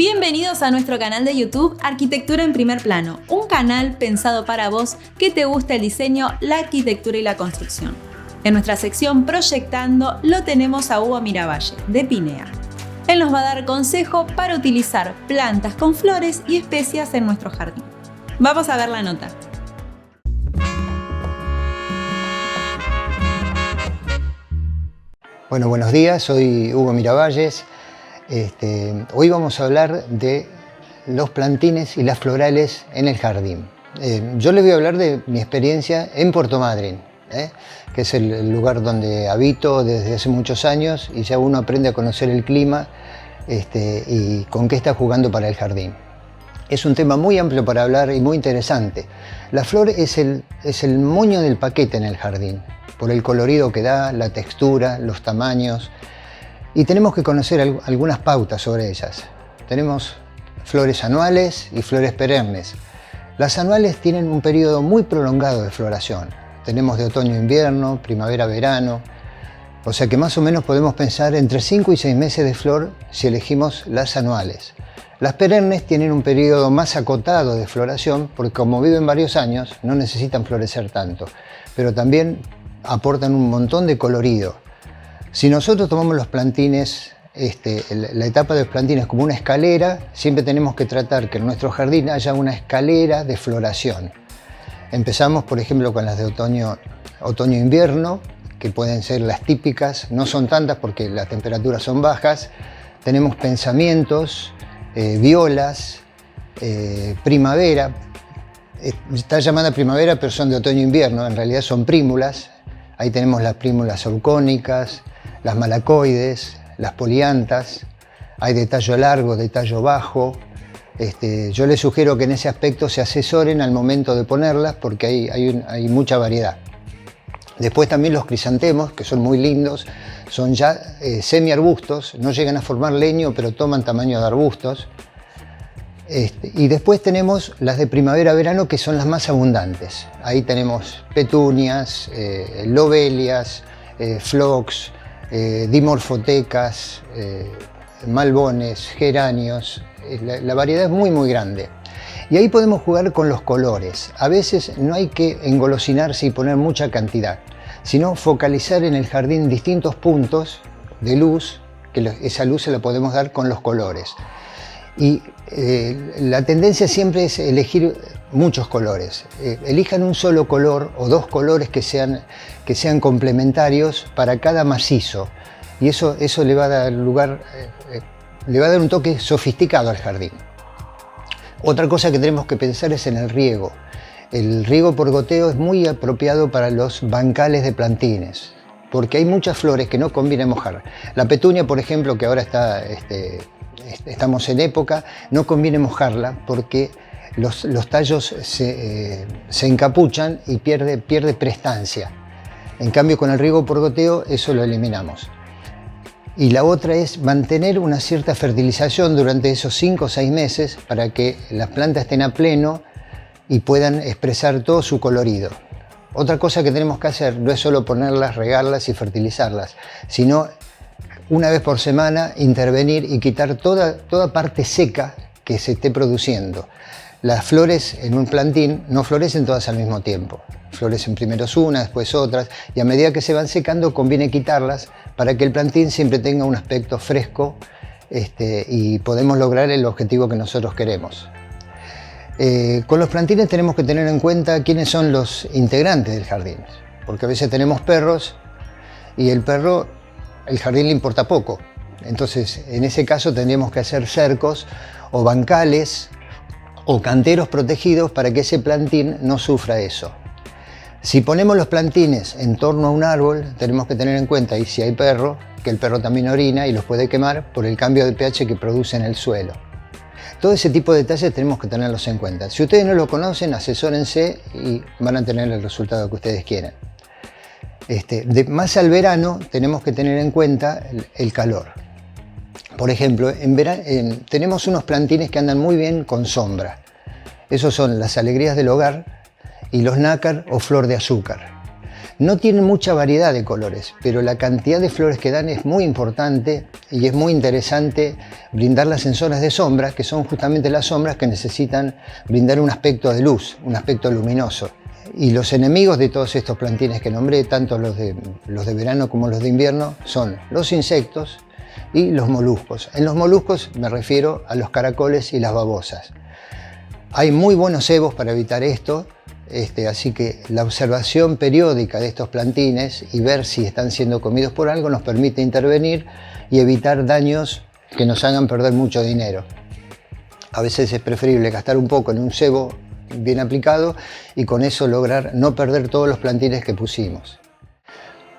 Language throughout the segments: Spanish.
Bienvenidos a nuestro canal de YouTube Arquitectura en Primer Plano, un canal pensado para vos que te gusta el diseño, la arquitectura y la construcción. En nuestra sección Proyectando lo tenemos a Hugo Miravalle, de Pinea. Él nos va a dar consejo para utilizar plantas con flores y especias en nuestro jardín. Vamos a ver la nota. Bueno, buenos días, soy Hugo Miravalles. Hoy vamos a hablar de los plantines y las florales en el jardín. Yo les voy a hablar de mi experiencia en Puerto Madryn, que es el lugar donde habito desde hace muchos años y ya uno aprende a conocer el clima y con qué está jugando para el jardín. Es un tema muy amplio para hablar y muy interesante. La flor es el moño del paquete en el jardín, por el colorido que da, la textura, los tamaños. Y tenemos que conocer algunas pautas sobre ellas. Tenemos flores anuales y flores perennes. Las anuales tienen un periodo muy prolongado de floración. Tenemos de otoño a invierno, primavera a verano. O sea que más o menos podemos pensar entre 5 y 6 meses de flor si elegimos las anuales. Las perennes tienen un periodo más acotado de floración porque como viven varios años no necesitan florecer tanto, pero también aportan un montón de colorido. Si nosotros tomamos los plantines, la etapa de los plantines como una escalera, siempre tenemos que tratar que en nuestro jardín haya una escalera de floración. Empezamos, por ejemplo, con las de otoño-invierno, que pueden ser las típicas, no son tantas porque las temperaturas son bajas. Tenemos pensamientos, violas, primavera. Está llamada primavera, pero son de otoño-invierno, en realidad son prímulas. Ahí tenemos las prímulas orcónicas, las malacoides, las poliantas, hay de tallo largo, de tallo bajo. Yo les sugiero que en ese aspecto se asesoren al momento de ponerlas porque hay mucha variedad. Después también los crisantemos, que son muy lindos, son ya semiarbustos, no llegan a formar leño, pero toman tamaño de arbustos. Y después tenemos las de primavera-verano, que son las más abundantes. Ahí tenemos petunias, lobelias, phlox, dimorfotecas, malbones, geranios. La variedad es muy grande. Y ahí podemos jugar con los colores. A veces no hay que engolosinarse y poner mucha cantidad, sino focalizar en el jardín distintos puntos de luz, que esa luz se la podemos dar con los colores. Y la tendencia siempre es elegir muchos colores. Elijan un solo color o dos colores que sean complementarios para cada macizo. Y eso le va a dar le va a dar un toque sofisticado al jardín. Otra cosa que tenemos que pensar es en el riego. El riego por goteo es muy apropiado para los bancales de plantines, porque hay muchas flores que no conviene mojar. La petunia, por ejemplo, que ahora estamos en época, no conviene mojarla porque los tallos se encapuchan y pierde prestancia. En cambio, con el riego por goteo eso lo eliminamos. Y la otra es mantener una cierta fertilización durante esos 5 o 6 meses para que las plantas estén a pleno y puedan expresar todo su colorido. Otra cosa que tenemos que hacer no es solo ponerlas, regarlas y fertilizarlas, sino una vez por semana intervenir y quitar toda parte seca que se esté produciendo. Las flores en un plantín no florecen todas al mismo tiempo. Florecen primero unas, después otras, y a medida que se van secando conviene quitarlas para que el plantín siempre tenga un aspecto fresco y podemos lograr el objetivo que nosotros queremos. Con los plantines tenemos que tener en cuenta quiénes son los integrantes del jardín, porque a veces tenemos perros y el jardín le importa poco. Entonces, en ese caso tendríamos que hacer cercos o bancales o canteros protegidos para que ese plantín no sufra eso. Si ponemos los plantines en torno a un árbol, tenemos que tener en cuenta, y si hay perro, que el perro también orina y los puede quemar por el cambio de pH que produce en el suelo. Todo ese tipo de detalles tenemos que tenerlos en cuenta. Si ustedes no lo conocen, asesórense y van a tener el resultado que ustedes quieren. Más al verano tenemos que tener en cuenta el calor. Por ejemplo, en verano tenemos unos plantines que andan muy bien con sombra. Esos son las alegrías del hogar y los nácar o flor de azúcar. No tienen mucha variedad de colores, pero la cantidad de flores que dan es muy importante y es muy interesante brindarlas en zonas de sombra, que son justamente las sombras que necesitan brindar un aspecto de luz, un aspecto luminoso. Y los enemigos de todos estos plantines que nombré, tanto los de verano como los de invierno, son los insectos y los moluscos. En los moluscos me refiero a los caracoles y las babosas. Hay muy buenos cebos para evitar esto. Así que la observación periódica de estos plantines y ver si están siendo comidos por algo nos permite intervenir y evitar daños que nos hagan perder mucho dinero. A veces es preferible gastar un poco en un cebo bien aplicado y con eso lograr no perder todos los plantines que pusimos.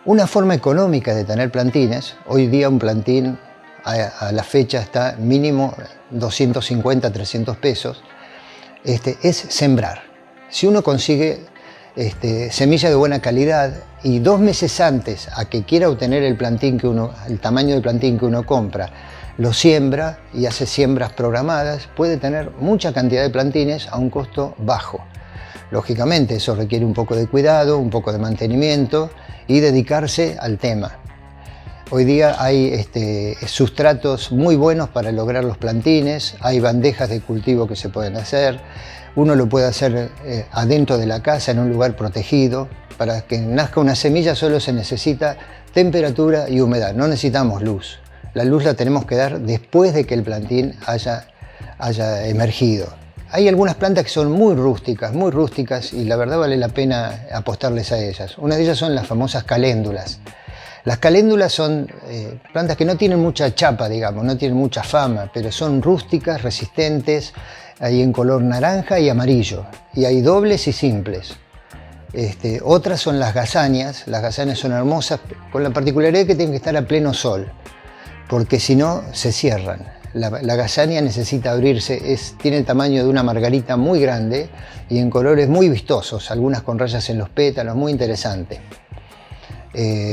Una forma económica de tener plantines, hoy día un plantín a la fecha está mínimo 250 a 300 pesos, es sembrar. Si uno consigue semilla de buena calidad y 2 meses antes a que quiera obtener el tamaño del plantín que uno compra, lo siembra y hace siembras programadas, puede tener mucha cantidad de plantines a un costo bajo. Lógicamente eso requiere un poco de cuidado, un poco de mantenimiento y dedicarse al tema. Hoy día hay sustratos muy buenos para lograr los plantines, hay bandejas de cultivo que se pueden hacer. Uno lo puede hacer adentro de la casa, en un lugar protegido. Para que nazca una semilla solo se necesita temperatura y humedad, no necesitamos luz. La luz la tenemos que dar después de que el plantín haya emergido. Hay algunas plantas que son muy rústicas y la verdad vale la pena apostarles a ellas. Una de ellas son las famosas caléndulas. Las caléndulas son plantas que no tienen mucha chapa, digamos, no tienen mucha fama, pero son rústicas, resistentes. Hay en color naranja y amarillo, y hay dobles y simples. Otras son las gazanias. Las gazanias son hermosas, con la particularidad que tienen que estar a pleno sol, porque si no se cierran. La gazania necesita abrirse, tiene el tamaño de una margarita muy grande y en colores muy vistosos, algunas con rayas en los pétalos, muy interesante.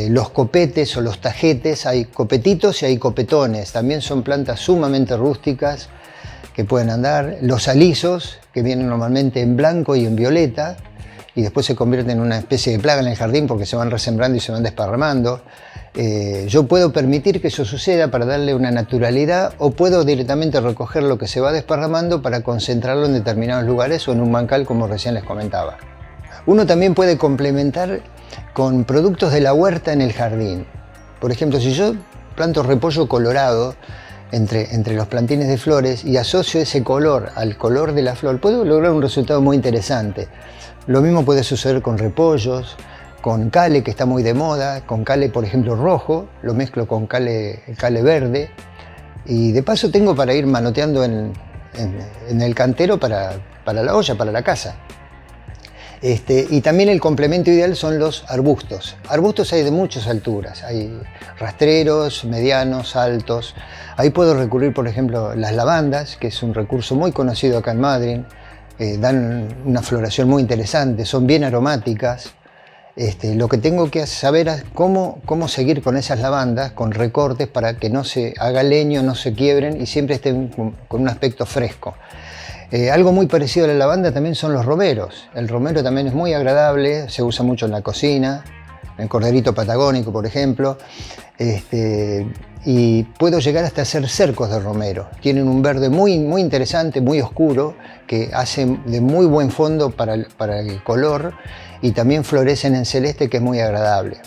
Los copetes o los tajetes, hay copetitos y hay copetones, también son plantas sumamente rústicas que pueden andar. Los alisos, que vienen normalmente en blanco y en violeta y después se convierten en una especie de plaga en el jardín porque se van resembrando y se van desparramando. Yo puedo permitir que eso suceda para darle una naturalidad, o puedo directamente recoger lo que se va desparramando para concentrarlo en determinados lugares o en un bancal, como recién les comentaba. Uno también puede complementar con productos de la huerta en el jardín. Por ejemplo, si yo planto repollo colorado entre los plantines de flores y asocio ese color al color de la flor, puedo lograr un resultado muy interesante. Lo mismo puede suceder con repollos, con cale, que está muy de moda, con cale, por ejemplo, rojo, lo mezclo con cale verde, y de paso tengo para ir manoteando en el cantero para la olla, para la casa. Y también el complemento ideal son los arbustos. Arbustos hay de muchas alturas, hay rastreros, medianos, altos. Ahí puedo recurrir, por ejemplo, a las lavandas, que es un recurso muy conocido acá en Madryn. Dan una floración muy interesante, son bien aromáticas. Lo que tengo que saber es cómo seguir con esas lavandas, con recortes para que no se haga leño, no se quiebren y siempre estén con un aspecto fresco. Algo muy parecido a la lavanda también son los romeros. El romero también es muy agradable, se usa mucho en la cocina, en el corderito patagónico, por ejemplo. Y puedo llegar hasta hacer cercos de romero. Tienen un verde muy interesante, muy oscuro, que hace de muy buen fondo para el color, y también florecen en celeste, que es muy agradable.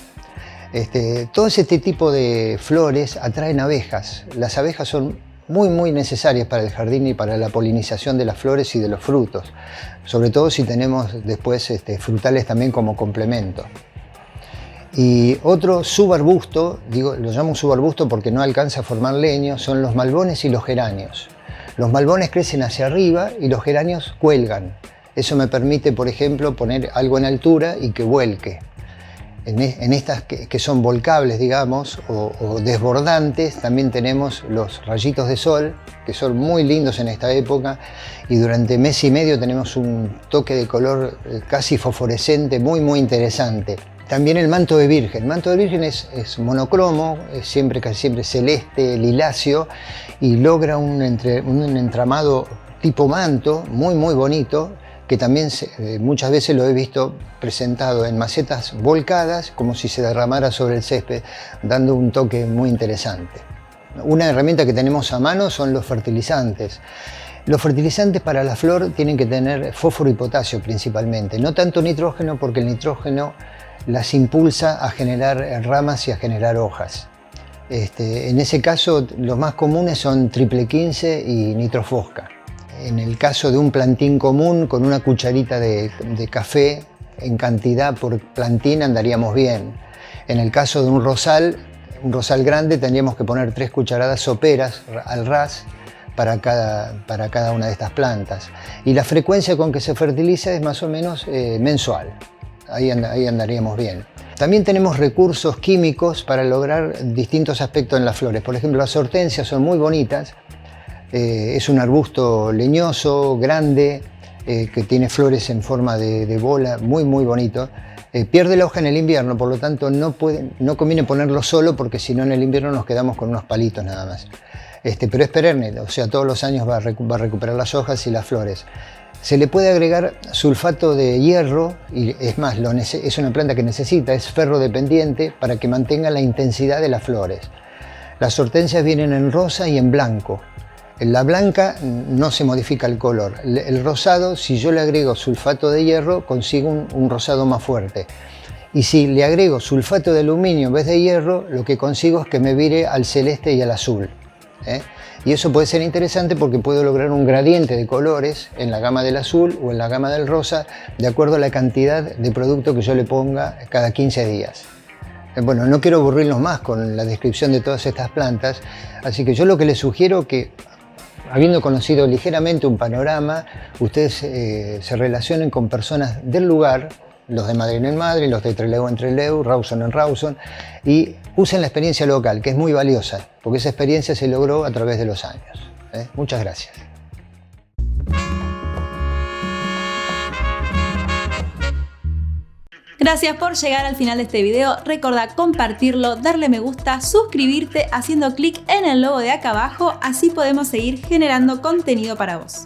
Todo este tipo de flores atraen abejas. Las abejas son muy necesarias para el jardín y para la polinización de las flores y de los frutos, sobre todo si tenemos después frutales también como complemento. Y otro subarbusto, lo llamo subarbusto porque no alcanza a formar leño, son los malbones y los geranios. Los malbones crecen hacia arriba y los geranios cuelgan. Eso me permite, por ejemplo, poner algo en altura y que vuelque. En estas que son volcables, digamos, o desbordantes, también tenemos los rayitos de sol, que son muy lindos en esta época, y durante mes y medio tenemos un toque de color casi fosforescente, muy interesante. También el manto de virgen. El manto de virgen es monocromo, casi siempre celeste, liláceo, y logra un entramado tipo manto muy bonito, que también muchas veces lo he visto presentado en macetas volcadas, como si se derramara sobre el césped, dando un toque muy interesante. Una herramienta que tenemos a mano son los fertilizantes. Los fertilizantes para la flor tienen que tener fósforo y potasio principalmente, no tanto nitrógeno, porque el nitrógeno las impulsa a generar ramas y a generar hojas. En ese caso, los más comunes son triple 15 y nitrofosca. En el caso de un plantín común, con una cucharita de café en cantidad por plantín andaríamos bien. En el caso de un rosal grande, tendríamos que poner 3 cucharadas soperas al ras para cada una de estas plantas. Y la frecuencia con que se fertiliza es más o menos mensual. Ahí andaríamos bien. También tenemos recursos químicos para lograr distintos aspectos en las flores. Por ejemplo, las hortensias son muy bonitas. Es un arbusto leñoso, grande, que tiene flores en forma de bola, muy bonito. Pierde la hoja en el invierno, por lo tanto no conviene ponerlo solo, porque si no en el invierno nos quedamos con unos palitos nada más. Pero es perenne, o sea, todos los años va a recuperar las hojas y las flores. Se le puede agregar sulfato de hierro, y es más, es una planta que necesita, es ferro dependiente, para que mantenga la intensidad de las flores. Las hortensias vienen en rosa y en blanco. En la blanca no se modifica el color. El rosado, si yo le agrego sulfato de hierro, consigo un rosado más fuerte. Y si le agrego sulfato de aluminio en vez de hierro, lo que consigo es que me vire al celeste y al azul. Y eso puede ser interesante porque puedo lograr un gradiente de colores en la gama del azul o en la gama del rosa, de acuerdo a la cantidad de producto que yo le ponga cada 15 días. Bueno, no quiero aburrirlos más con la descripción de todas estas plantas, así que yo lo que les sugiero que, habiendo conocido ligeramente un panorama, ustedes se relacionen con personas del lugar, los de Madrid en Madrid, los de Trelew en Trelew, Rawson en Rawson, y usen la experiencia local, que es muy valiosa, porque esa experiencia se logró a través de los años. Muchas gracias. Gracias por llegar al final de este video. Recordá compartirlo, darle me gusta, suscribirte haciendo clic en el logo de acá abajo, así podemos seguir generando contenido para vos.